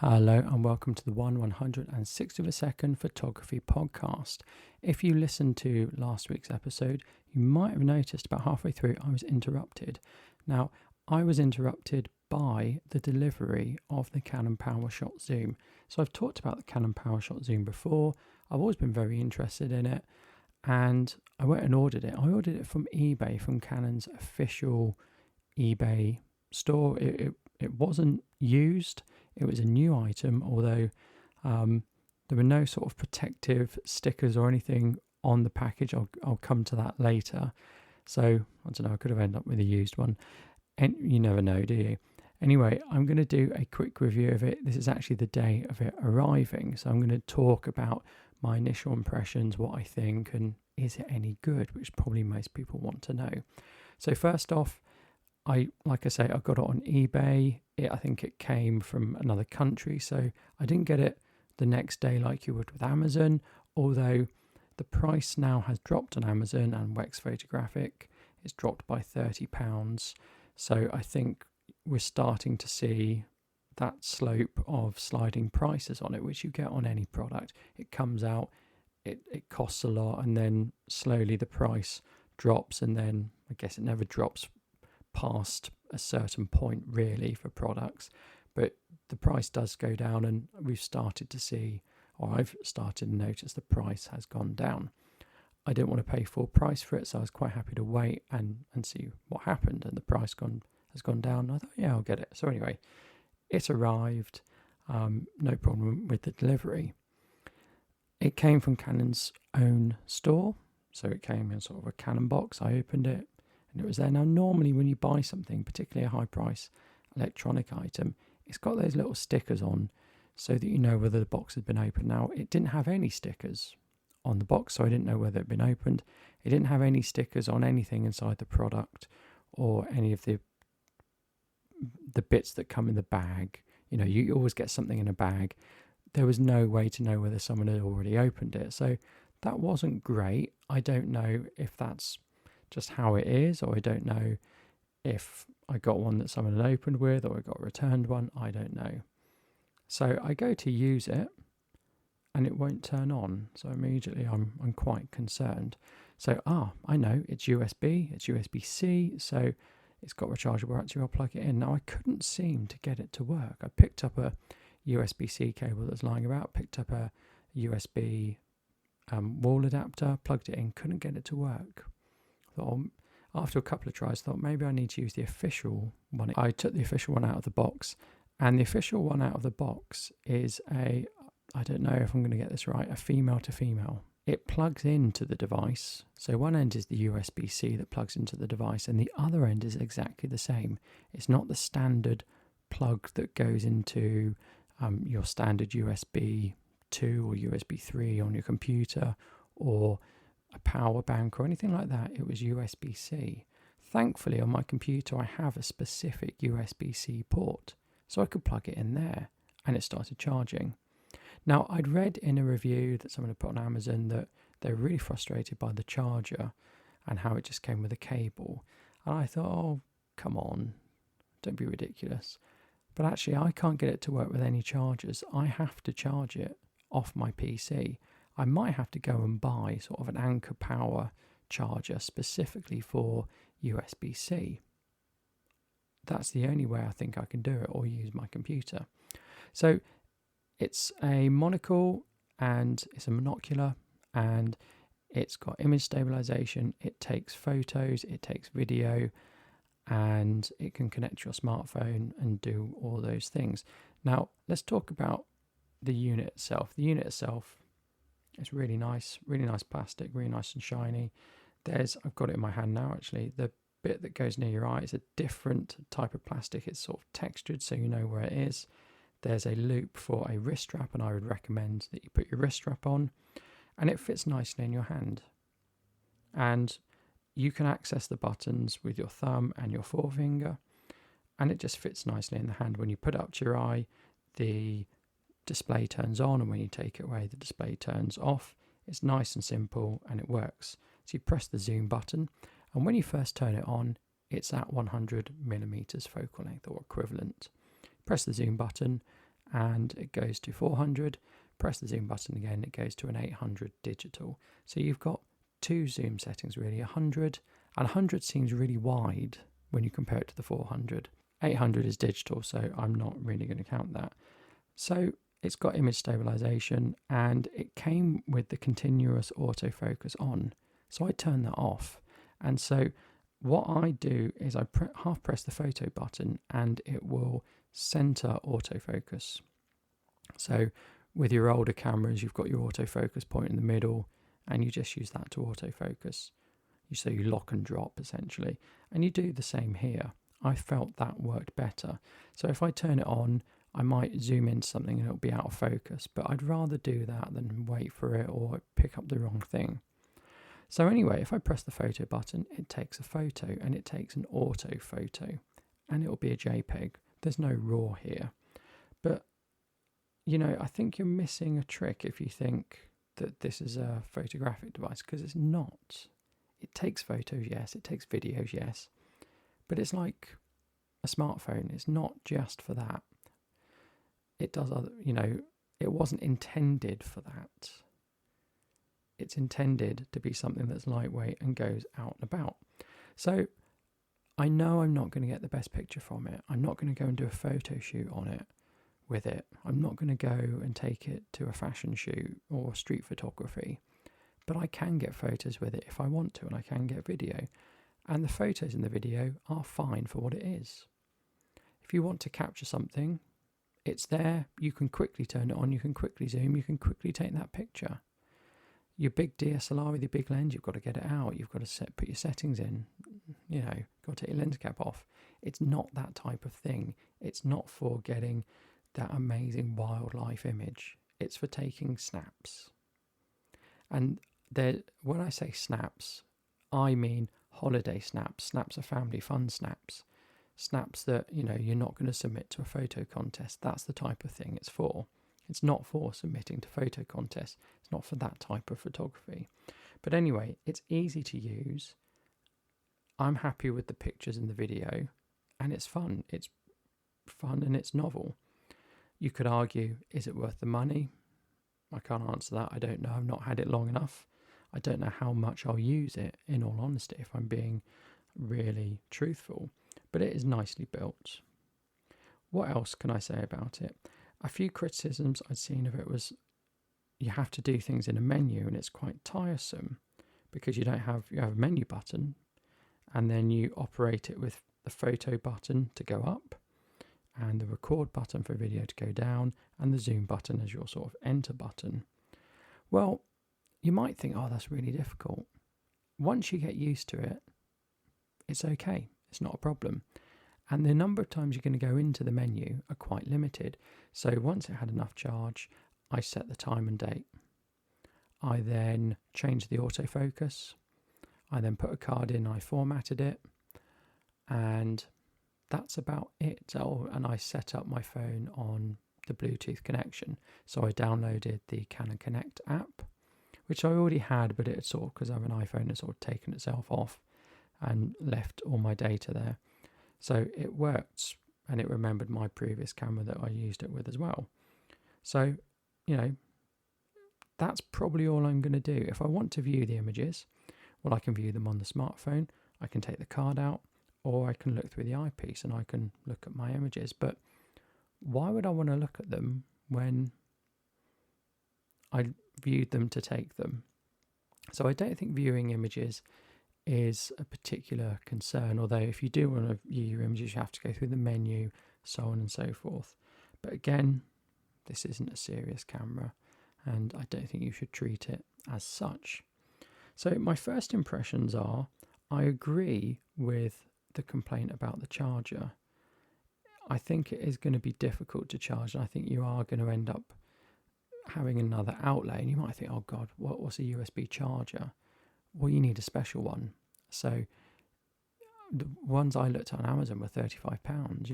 Hello and welcome to the 1/160th photography podcast. If you listened to last week's episode, you might have noticed about halfway through I was interrupted. Now, I was interrupted by the delivery of the Canon Powershot Zoom. So I've talked about the Canon Powershot Zoom before. I've always been very interested in it and I went and ordered it. I ordered it from eBay, from Canon's official eBay store. It wasn't used. It was a new item, although there were no sort of protective stickers or anything on the package. I'll come to that later. So, I don't know, I could have ended up with a used one. And you never know, do you? Anyway, I'm going to do a quick review of it. This is actually the day of it arriving. So I'm going to talk about my initial impressions, what I think, and is it any good, which probably most people want to know. So first off, like I say, I got it on eBay. I think it came from another country, so I didn't get it the next day like you would with Amazon, although the price now has dropped on Amazon and Wex Photographic. It's dropped by £30. So I think we're starting to see that slope of sliding prices on it, which you get on any product. It comes out, it costs a lot, and then slowly the price drops, and then I guess it never drops past a certain point really for products, but the price does go down, and we've started to see, or I've started to notice, the price has gone down. I didn't want to pay full price for it, so I was quite happy to wait and see what happened, and the price has gone down. I thought, yeah, I'll get it. So anyway, it arrived, no problem with the delivery. It came from Canon's own store, so it came in sort of a Canon box. I opened it and it was there. Now, normally when you buy something, particularly a high price electronic item, it's got those little stickers on so that you know whether the box had been opened. Now, it didn't have any stickers on the box, so I didn't know whether it had been opened. It didn't have any stickers on anything inside the product or any of the bits that come in the bag. You know, you always get something in a bag. There was no way to know whether someone had already opened it, so that wasn't great. I don't know if that's just how it is, or I don't know if I got one that someone had opened with, or I got a returned one. I don't know. So I go to use it and it won't turn on, so immediately I'm quite concerned. So I know it's USB, it's USB-C, so it's got rechargeable battery. I'll plug it in. Now, I couldn't seem to get it to work. I picked up a USB-C cable that's lying about, picked up a USB wall adapter, plugged it in, couldn't get it to work. After a couple of tries, thought maybe I need to use the official one. I took the official one out of the box, and the official one out of the box is I don't know if I'm going to get this right, a female to female. It plugs into the device. So one end is the USB-C that plugs into the device, and the other end is exactly the same. It's not the standard plug that goes into your standard USB 2 or USB 3 on your computer, or a power bank or anything like that. It was USB-C. Thankfully, on my computer I have a specific USB-C port, so I could plug it in there and it started charging. Now, I'd read in a review that someone had put on Amazon that they're really frustrated by the charger and how it just came with a cable, and I thought, oh, come on, don't be ridiculous. But actually, I can't get it to work with any chargers. I have to charge it off my PC. I might have to go and buy sort of an Anchor Power charger specifically for USB-C. That's the only way I think I can do it, or use my computer. So it's a monocle and it's a monocular, and it's got image stabilization. It takes photos, it takes video, and it can connect to your smartphone and do all those things. Now, let's talk about the unit itself. The unit itself, it's really nice plastic, really nice and shiny. I've got it in my hand now actually. The bit that goes near your eye is a different type of plastic. It's sort of textured so you know where it is. There's a loop for a wrist strap, and I would recommend that you put your wrist strap on, and it fits nicely in your hand. And you can access the buttons with your thumb and your forefinger, and it just fits nicely in the hand. When you put it up to your eye, the display turns on, and when you take it away, the display turns off. It's nice and simple, and it works. So you press the zoom button, and when you first turn it on, it's at 100mm focal length or equivalent. Press the zoom button and it goes to 400. Press the zoom button again, it goes to an 800 digital. So you've got two zoom settings really, 100, and 100 seems really wide when you compare it to the 400. 800 is digital, so I'm not really going to count that. So it's got image stabilization, and it came with the continuous autofocus on. So I turn that off. And so what I do is I half press the photo button and it will center autofocus. So with your older cameras, you've got your autofocus point in the middle and you just use that to autofocus. So you lock and drop essentially. And you do the same here. I felt that worked better. So if I turn it on, I might zoom into something and it'll be out of focus, but I'd rather do that than wait for it or pick up the wrong thing. So anyway, if I press the photo button, it takes a photo and it takes an auto photo and it'll be a JPEG. There's no RAW here. But, I think you're missing a trick if you think that this is a photographic device, because it's not. It takes photos, yes. It takes videos, yes. But it's like a smartphone. It's not just for that. It does other, it wasn't intended for that. It's intended to be something that's lightweight and goes out and about. So I know I'm not going to get the best picture from it. I'm not going to go and do a photo shoot on it with it. I'm not going to go and take it to a fashion shoot or street photography. But I can get photos with it if I want to, and I can get video. And the photos in the video are fine for what it is. If you want to capture something, it's there. You can quickly turn it on. You can quickly zoom. You can quickly take that picture. Your big DSLR with your big lens, you've got to get it out. You've got to put your settings in. Got to take your lens cap off. It's not that type of thing. It's not for getting that amazing wildlife image. It's for taking snaps. And when I say snaps, I mean holiday snaps. Snaps are family fun snaps. Snaps that, you're not going to submit to a photo contest. That's the type of thing it's for. It's not for submitting to photo contests. It's not for that type of photography. But anyway, it's easy to use. I'm happy with the pictures in the video, and it's fun. It's fun and it's novel. You could argue, is it worth the money? I can't answer that. I don't know. I've not had it long enough. I don't know how much I'll use it, in all honesty, if I'm being really truthful. But it is nicely built. What else can I say about it? A few criticisms I'd seen of it was you have to do things in a menu, and it's quite tiresome because you have a menu button and then you operate it with the photo button to go up and the record button for video to go down and the zoom button as your sort of enter button. Well, you might think, oh, that's really difficult. Once you get used to it, it's okay. It's not a problem. And the number of times you're going to go into the menu are quite limited. So once it had enough charge, I set the time and date. I then changed the autofocus. I then put a card in, I formatted it. And that's about it. Oh, and I set up my phone on the Bluetooth connection. So I downloaded the Canon Connect app, which I already had, but it had sort of, because I have an iPhone, it's sort of taken itself off and left all my data there. So it worked, and it remembered my previous camera that I used it with as well. So, that's probably all I'm going to do. If I want to view the images, well, I can view them on the smartphone. I can take the card out, or I can look through the eyepiece and I can look at my images. But why would I want to look at them when I viewed them to take them? So I don't think viewing images is a particular concern, although if you do want to view your images, you have to go through the menu, so on and so forth. But again, this isn't a serious camera, and I don't think you should treat it as such. So my first impressions are, I agree with the complaint about the charger. I think it is going to be difficult to charge, and I think you are going to end up having another outlay, and you might think, oh God, what's a USB charger? Well, you need a special one. So the ones I looked at on Amazon were £35.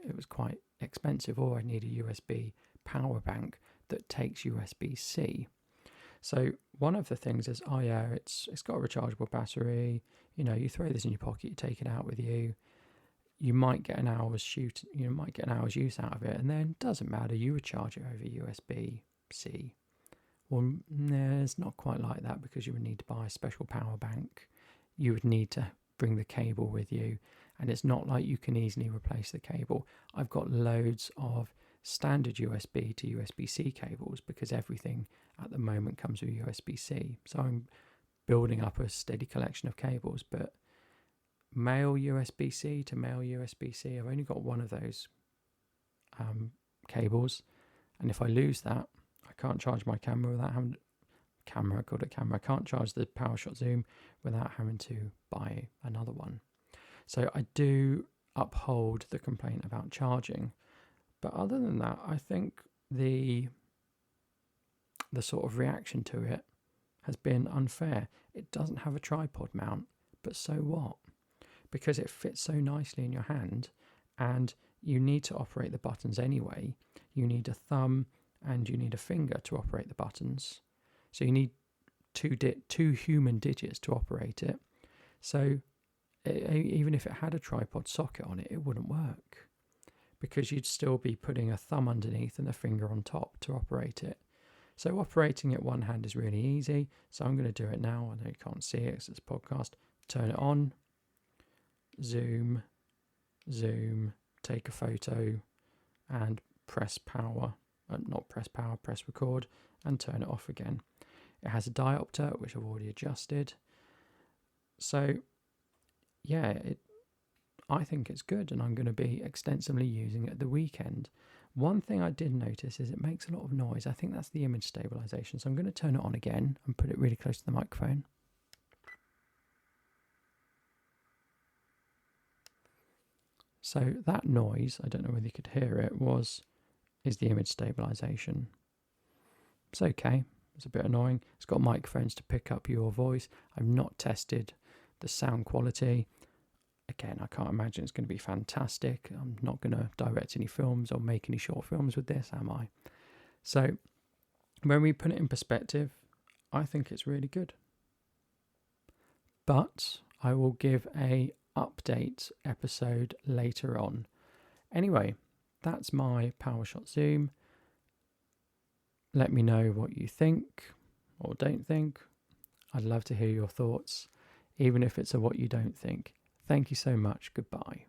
It was quite expensive, or I need a USB power bank that takes USB-C. So one of the things is, it's got a rechargeable battery. You throw this in your pocket, you take it out with you. you might get an hour's use out of it, and then it doesn't matter, you would charge it over USB-C. Well, no, it's not quite like that, because you would need to buy a special power bank. You would need to bring the cable with you, and it's not like you can easily replace the cable. I've got loads of standard USB to USB-C cables, because everything at the moment comes with USB-C. So I'm building up a steady collection of cables, but male USB-C to male USB-C, I've only got one of those cables, and if I lose that, I can't charge my camera without having I can't charge the Powershot Zoom without having to buy another one. So I do uphold the complaint about charging, but other than that, I think the sort of reaction to it has been unfair. It doesn't have a tripod mount, but so what? Because it fits so nicely in your hand, and you need to operate the buttons anyway. You need a thumb and you need a finger to operate the buttons. So you need two human digits to operate it. So even if it had a tripod socket on it, it wouldn't work, because you'd still be putting a thumb underneath and a finger on top to operate it. So operating it one hand is really easy. So I'm going to do it now. I know you can't see it because it's a podcast. Turn it on, zoom, take a photo, and press record, and turn it off again. It has a diopter, which I've already adjusted. So yeah, I think it's good, and I'm going to be extensively using it at the weekend. One thing I did notice is it makes a lot of noise. I think that's the image stabilization. So I'm going to turn it on again and put it really close to the microphone. So that noise, I don't know whether you could hear it, is the image stabilization. It's okay. It's a bit annoying. It's got microphones to pick up your voice. I've not tested the sound quality. Again, I can't imagine it's going to be fantastic. I'm not going to direct any films or make any short films with this, am I? So when we put it in perspective, I think it's really good. But I will give a update episode later on. Anyway, that's my Powershot Zoom. Let me know what you think or don't think. I'd love to hear your thoughts, even if it's a what you don't think. Thank you so much. Goodbye.